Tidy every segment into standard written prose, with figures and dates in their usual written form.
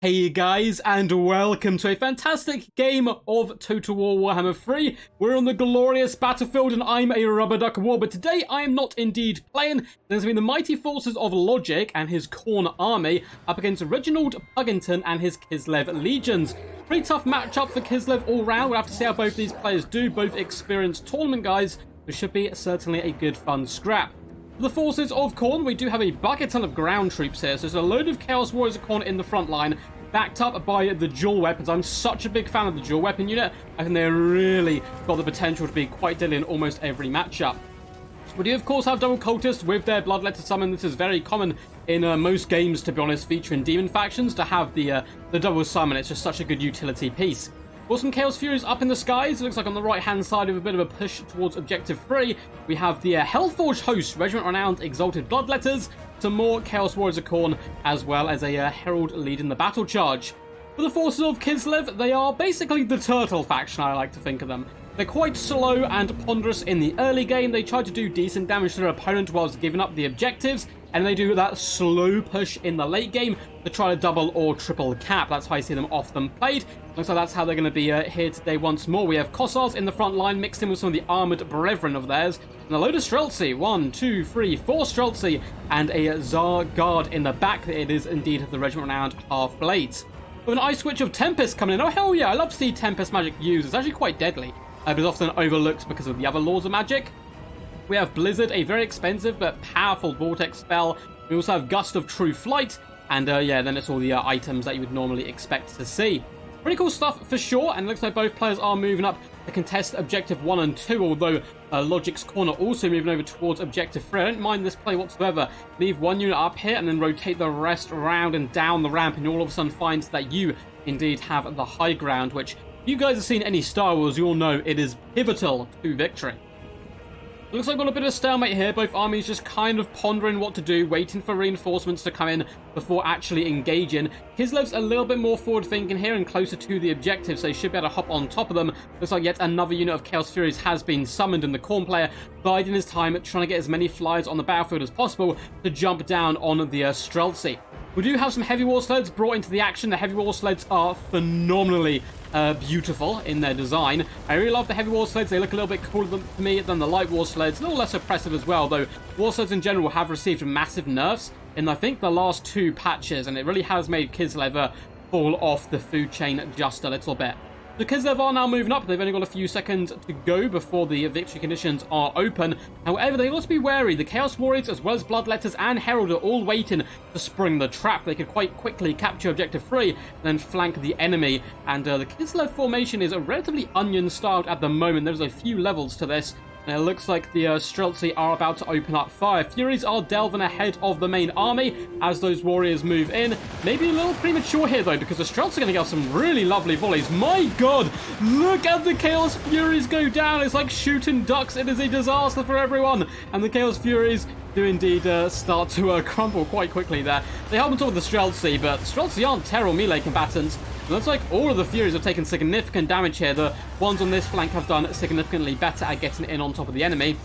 Hey guys, and welcome to a fantastic game of Total War Warhammer 3. We're on the glorious battlefield and I'm a rubber duck war, but today I am not indeed playing. There's been the mighty forces of Logic and his Khorne army up against Reginald Puggington and his Kislev legions. Pretty tough matchup for Kislev all round. We'll have to see how both these players do, both experienced tournament guys, which should be certainly a good fun scrap. For the forces of Khorne, we do have a bucket ton of ground troops here, so there's a load of Chaos Warriors of Khorne in the front line, backed up by the dual weapons. I'm such a big fan of the dual weapon unit. I think they really got the potential to be quite deadly in almost every matchup. We do, of course, have double cultists with their bloodletter summon. This is very common in most games, to be honest, featuring demon factions, to have the double summon. It's just such a good utility piece. Got some Chaos Furies up in the skies. It looks like on the right-hand side with a bit of a push towards Objective 3, we have the Hellforged Host, Regiment Renowned Exalted Bloodletters, some more Chaos Warriors of Khorne, as well as a Herald leading the battle charge. For the forces of Kislev, they are basically the turtle faction, I like to think of them. They're quite slow and ponderous in the early game. They try to do decent damage to their opponent whilst giving up the objectives, and they do that slow push in the late game to try to double or triple cap. That's how I see them often played. Looks like that's how they're going to be here today once more. We have Kossars in the front line mixed in with some of the armoured brethren of theirs. And a load of Streltsy. 1, 2, 3, 4 Streltsy. And a Tsar Guard in the back. It is indeed the Regiment Renowned Half-Blades. With an Ice Switch of Tempest coming in. Oh, hell yeah. I love to see Tempest magic used. It's actually quite deadly. But it's often overlooked because of the other laws of magic. We have Blizzard, a very expensive but powerful Vortex spell. We also have Gust of True Flight. And yeah, then it's all the items that you would normally expect to see. Pretty cool stuff for sure, and it looks like both players are moving up to contest Objective 1 and 2, although Logic's Corner also moving over towards Objective 3. I don't mind this play whatsoever. Leave one unit up here and then rotate the rest around and down the ramp, and you all of a sudden find that you indeed have the high ground, which, if you guys have seen any Star Wars, you all know it is pivotal to victory. Looks like we've got a bit of a stalemate here. Both armies just kind of pondering what to do, waiting for reinforcements to come in before actually engaging. Kislev's a little bit more forward thinking here and closer to the objective, so he should be able to hop on top of them. Looks like yet another unit of Chaos Furies has been summoned, and the Khorne player biding his time, trying to get as many flyers on the battlefield as possible to jump down on the Streltsy. We do have some heavy war sleds brought into the action. The heavy war sleds are phenomenally beautiful in their design. I really love the heavy war sleds. They look a little bit cooler to me than the light war sleds. A little less oppressive as well, though war sleds in general have received massive nerfs in, I think, the last 2 patches, and it really has made Kislev fall off the food chain just a little bit. The Kislev are now moving up. They've only got a few seconds to go before the victory conditions are open. However, they've got to be wary. The Chaos Warriors, as well as Bloodletters and Herald, are all waiting to spring the trap. They could quite quickly capture Objective 3 and then flank the enemy. And the Kislev formation is relatively onion-styled at the moment. There's a few levels to this. And it looks like the Streltsy are about to open up fire. Furies are delving ahead of the main army as those warriors move in. Maybe a little premature here, though, because the Streltsy are going to get some really lovely volleys. My God, look at the Chaos Furies go down. It's like shooting ducks. It is a disaster for everyone. And the Chaos Furies do indeed start to crumble quite quickly there. They help on top of the Streltsy, but Streltsy aren't terrible melee combatants. It looks like all of the Furies have taken significant damage here. The ones on this flank have done significantly better at getting in on top of the enemy.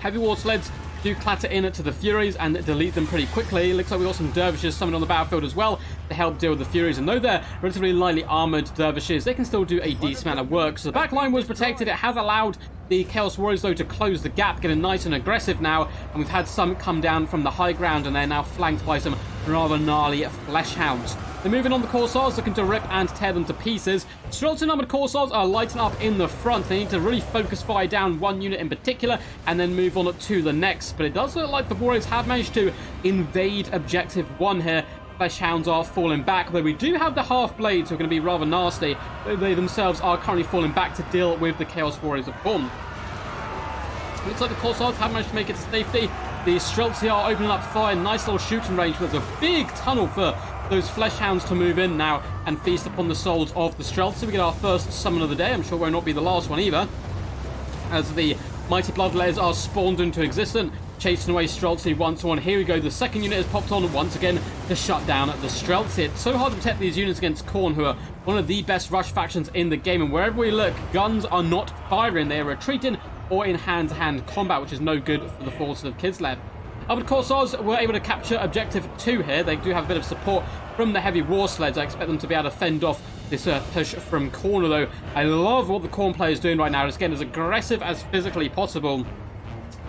Heavy war sleds do clatter in to the Furies and delete them pretty quickly. It looks like we've got some Dervishes summoned on the battlefield as well to help deal with the Furies. And though they're relatively lightly armoured Dervishes, they can still do a decent amount of work. So the back line was protected. It has allowed the Chaos Warriors, though, to close the gap, getting nice and aggressive now. And we've had some come down from the high ground, and they're now flanked by some rather gnarly Flesh Hounds. They're moving on the Corsairs, looking to rip and tear them to pieces. Streltsy armored Corsairs are lighting up in the front. They need to really focus fire down one unit in particular and then move on to the next. But it does look like the Warriors have managed to invade Objective 1 here. Flesh Hounds are falling back, though we do have the Half-Blades who are going to be rather nasty. They themselves are currently falling back to deal with the Chaos Warriors of Khorne. Looks like the Corsairs have managed to make it to safety. The Streltsy are opening up fire. Nice little shooting range. There's a big tunnel for those Flesh Hounds to move in now and feast upon the souls of the Streltsy. We get our first summon of the day. I'm sure it will not be the last one either, as the mighty Bloodletters are spawned into existence, chasing away Streltsy once more. Here we go. The second unit has popped on once again to shut down the Streltsy. It's so hard to protect these units against Khorne, who are one of the best rush factions in the game. And wherever we look, guns are not firing. They are retreating or in hand-to-hand combat, which is no good for the forces of Kislev. Armored Corsairs were able to capture objective 2 here. They do have a bit of support from the heavy war sleds. I expect them to be able to fend off this push from Khorne, though. I love what the Khorne player is doing right now. Just getting as aggressive as physically possible,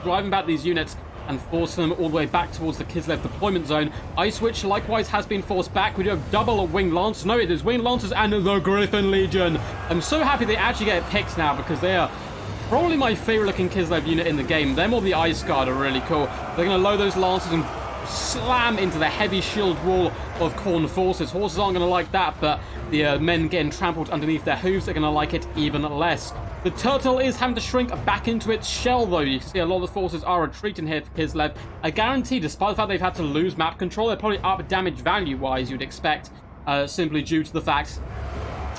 driving back these units and forcing them all the way back towards the Kislev deployment zone. Ice Witch likewise has been forced back. We do have double Winged Lancers. No, it is Winged Lancers and the Griffin Legion. I'm so happy they actually get picked now, because they are probably my favorite looking Kislev unit in the game. Them or the Ice Guard are really cool. They're going to load those Lancers and slam into the heavy shield wall of Khorne forces. Horses aren't going to like that, but the men getting trampled underneath their hooves are going to like it even less. The turtle is having to shrink back into its shell, though. You can see a lot of the forces are retreating here for Kislev. I guarantee, despite the fact they've had to lose map control, they're probably up damage value-wise, you'd expect, simply due to the fact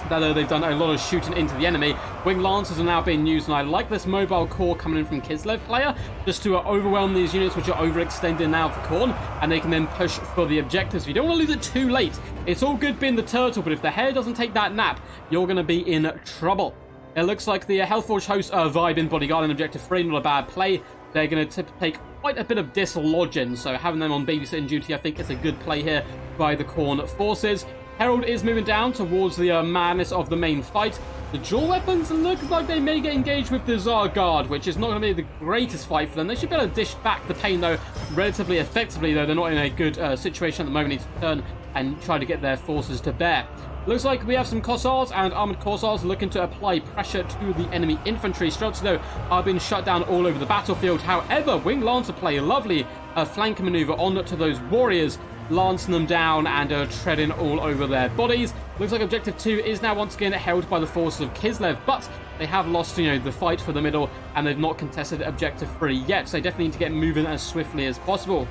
that they've done a lot of shooting into the enemy. Winged Lancers are now being used, and I like this mobile core coming in from Kislev player, just to overwhelm these units, which are overextended now for Khorne, and they can then push for the objectives. You don't want to lose it too late. It's all good being the turtle, but if the hare doesn't take that nap, you're going to be in trouble. It looks like the Hellforge hosts are vibing Bodyguard and Objective 3, not a bad play. They're going to take quite a bit of dislodging, so having them on babysitting duty, I think, is a good play here by the Khorne forces. Herald is moving down towards the madness of the main fight. The dual weapons look like they may get engaged with the Tsar Guard, which is not going to be the greatest fight for them. They should be able to dish back the pain, though, relatively effectively, though they're not in a good situation at the moment. They need to turn and try to get their forces to bear. Looks like we have some Corsairs and Armored Corsairs looking to apply pressure to the enemy infantry. Struts, though, are being shut down all over the battlefield. However, Winged Lancer play a lovely flank maneuver on to those warriors, lancing them down and treading all over their bodies. Looks like Objective 2 is now once again held by the forces of Kislev, but they have lost, the fight for the middle, and they've not contested Objective 3 yet, so they definitely need to get moving as swiftly as possible.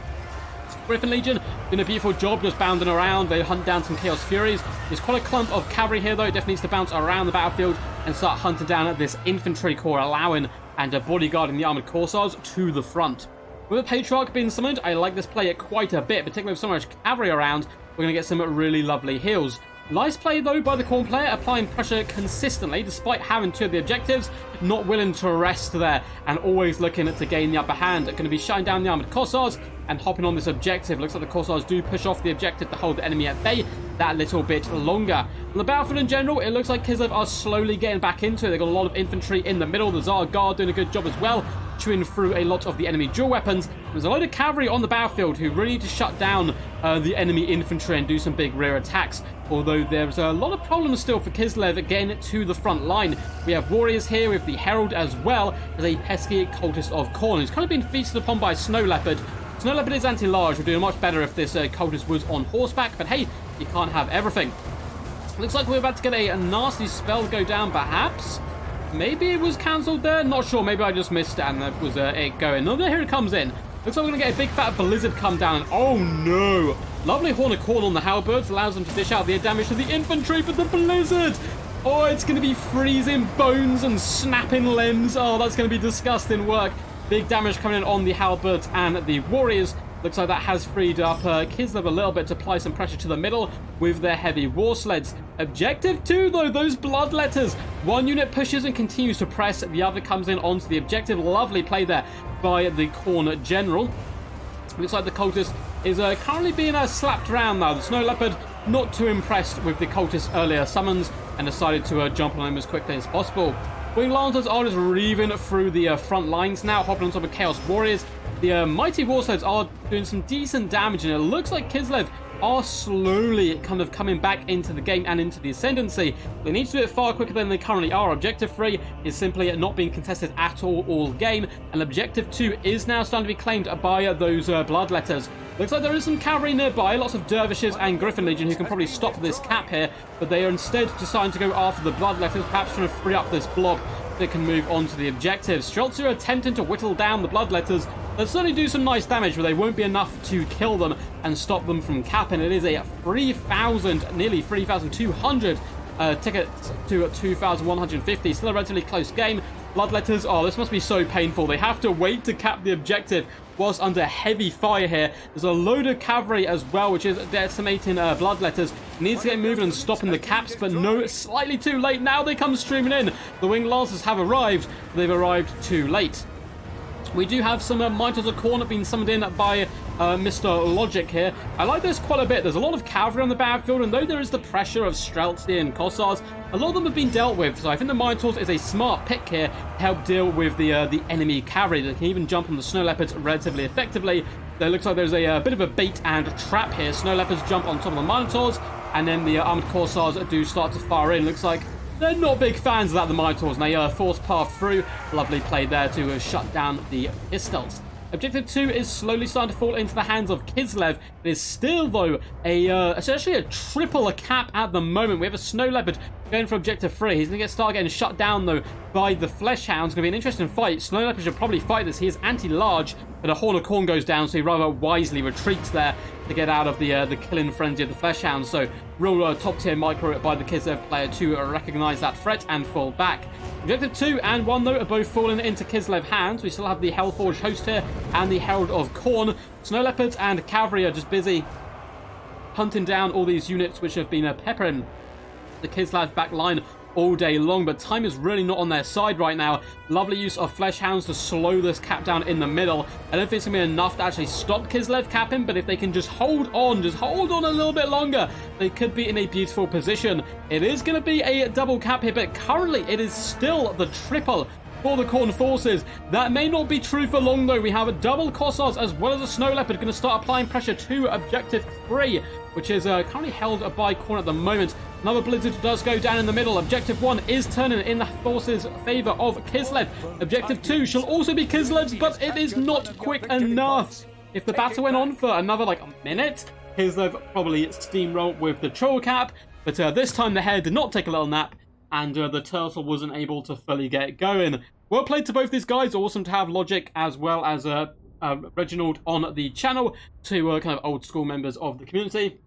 Griffin Legion doing a beautiful job just bounding around. They hunt down some Chaos Furies. There's quite a clump of cavalry here, though. It definitely needs to bounce around the battlefield and start hunting down at this infantry corps, allowing and bodyguarding the Armored Corsairs to the front. With a Patriarch being summoned, I like this play quite a bit, particularly with so much cavalry around. We're going to get some really lovely heals. Nice play, though, by the Khorne player, applying pressure consistently, despite having 2 of the objectives, not willing to rest there, and always looking to gain the upper hand. Going to be shutting down the Armored Corsairs and hopping on this objective. Looks like the Corsairs do push off the objective to hold the enemy at bay that little bit longer. On the battlefield in general, it looks like Kislev are slowly getting back into it. They've got a lot of infantry in the middle. The Tsar Guard doing a good job as well, chewing through a lot of the enemy dual weapons. There's a load of cavalry on the battlefield who really need to shut down the enemy infantry and do some big rear attacks. Although there's a lot of problems still for Kislev again to the front line. We have warriors here with the Herald as well as a pesky cultist of Khorne, who's kind of been feasted upon by Snow Leopard. Snow Leopard is anti-large, would do much better if this cultist was on horseback, but hey, you can't have everything. Looks like we're about to get a nasty spell go down, perhaps. Maybe it was cancelled there, not sure. Maybe I just missed it and that was it going. No, here it comes in. Looks like we're going to get a big fat blizzard come down. Oh no! Lovely Horn of Khorne on the halberds allows them to dish out the damage to the infantry, but the blizzard! Oh, it's going to be freezing bones and snapping limbs. Oh, that's going to be disgusting work. Big damage coming in on the halberds and the warriors. Looks like that has freed up Kislev a little bit to apply some pressure to the middle with their heavy war sleds. Objective 2, though, those bloodletters. One unit pushes and continues to press. The other comes in onto the objective. Lovely play there by the Khorne general. Looks like the cultist is currently being slapped around now. The Snow Leopard not too impressed with the cultist's earlier summons and decided to jump on him as quickly as possible. Winged Lancers are just reaving through the front lines now, hopping on top of Chaos Warriors. The mighty war sleds are doing some decent damage, and it looks like Kislev are slowly kind of coming back into the game and into the ascendancy. They need to do it far quicker than they currently are. Objective 3 is simply not being contested at all game, and Objective 2 is now starting to be claimed by those bloodletters. Looks like there is some cavalry nearby, lots of dervishes and Griffin Legion who can probably stop this cap here, but they are instead deciding to go after the bloodletters, perhaps trying to free up this blob that can move on to the objectives. Streltz are attempting to whittle down the bloodletters. They'll certainly do some nice damage, but they won't be enough to kill them and stop them from capping. It is a 3,000, nearly 3,200 ticket to 2,150. Still a relatively close game. Bloodletters, oh, this must be so painful. They have to wait to cap the objective whilst under heavy fire here. There's a load of cavalry as well, which is decimating bloodletters. Needs to get moving and stopping the caps, but no, slightly too late. Now they come streaming in. The Winged Lancers have arrived. They've arrived too late. We do have some Miters of Khorne being summoned in by Mr. Logic here. I like this quite a bit. There's a lot of cavalry on the battlefield, and though there is the pressure of Streltsy and Kossars, a lot of them have been dealt with. So I think the Minotaurs is a smart pick here to help deal with the enemy cavalry. They can even jump on the Snow Leopards relatively effectively. So it looks like there's a bit of a bait and trap here. Snow Leopards jump on top of the Minotaurs, and then the Armored Corsairs do start to fire in. Looks like they're not big fans of that, the Minotaurs, and they force path through. Lovely play there to shut down the pistols. Objective 2 is slowly starting to fall into the hands of Kislev. It is still, though, essentially a triple cap at the moment. We have a Snow Leopard going for Objective 3. He's going to start getting shut down, though, by the Flesh Hounds. It's going to be an interesting fight. Snow Leopard should probably fight this. He is anti-large, but a Horn of Khorne goes down, so he rather wisely retreats there to get out of the killing frenzy of the Flesh Hounds. So real top-tier micro by the Kislev player to recognize that threat and fall back. Objective 2 and 1, though, are both falling into Kislev hands. We still have the Hellforged Host here and the Herald of Khorne. Snow Leopards and Cavalry are just busy hunting down all these units which have been peppering the Kislev back line all day long, but time is really not on their side right now. Lovely use of Flesh Hounds to slow this cap down in the middle. I don't think it's going to be enough to actually stop Kislev capping, but if they can just hold on a little bit longer, they could be in a beautiful position. It is going to be a double cap here, but currently it is still the triple for the Khorne forces. That may not be true for long, though. We have a double Kossars as well as a Snow Leopard going to start applying pressure to Objective 3, which is currently held by Khorne at the moment. Another Blizzard does go down in the middle. Objective 1 is turning in the forces' favour of Kislev. Objective 2 shall also be Kislev's, but it is not quick enough. If the battle went on for another, like, a minute, Kislev probably steamrolled with the Troll Cap, but this time the hare did not take a little nap, and the turtle wasn't able to fully get going. Well played to both these guys. Awesome to have Logic as well as Reginald on the channel, two kind of old school members of the community.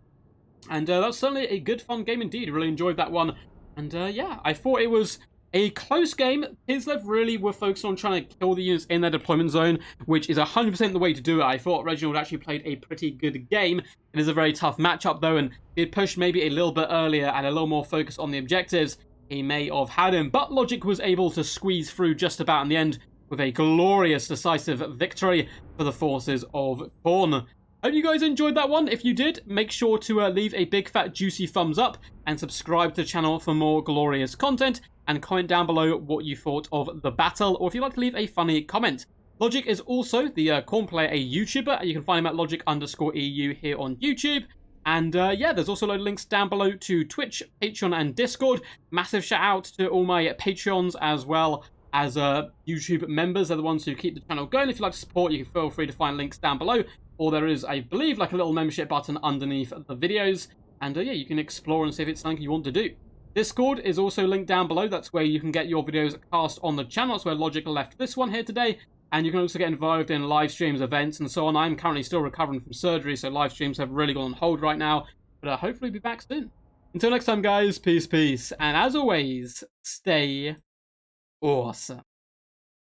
And that's certainly a good fun game indeed. Really enjoyed that one. And yeah, I thought it was a close game. Kislev really were focused on trying to kill the units in their deployment zone, which is 100% the way to do it. I thought Reginald actually played a pretty good game. It is a very tough matchup though, and it pushed maybe a little bit earlier and a little more focus on the objectives. He may have had him, but Logic was able to squeeze through just about in the end with a glorious, decisive victory for the forces of Khorne. Hope you guys enjoyed that one. If you did, make sure to leave a big fat juicy thumbs up and subscribe to the channel for more glorious content, and comment down below what you thought of the battle, or if you'd like to leave a funny comment. Logic is also the Khorne player, a YouTuber. You can find him at logic_EU here on YouTube. And yeah, there's also a load of links down below to Twitch, Patreon, and Discord. Massive shout out to all my Patreons as well as YouTube members. They're the ones who keep the channel going. If you'd like to support, you can feel free to find links down below. Or there is, I believe, like a little membership button underneath the videos. And yeah, you can explore and see if it's something you want to do. Discord is also linked down below. That's where you can get your videos cast on the channel. That's where Logic left this one here today. And you can also get involved in live streams, events, and so on. I'm currently still recovering from surgery, so live streams have really gone on hold right now. But hopefully be back soon. Until next time, guys, peace, peace. And as always, stay awesome.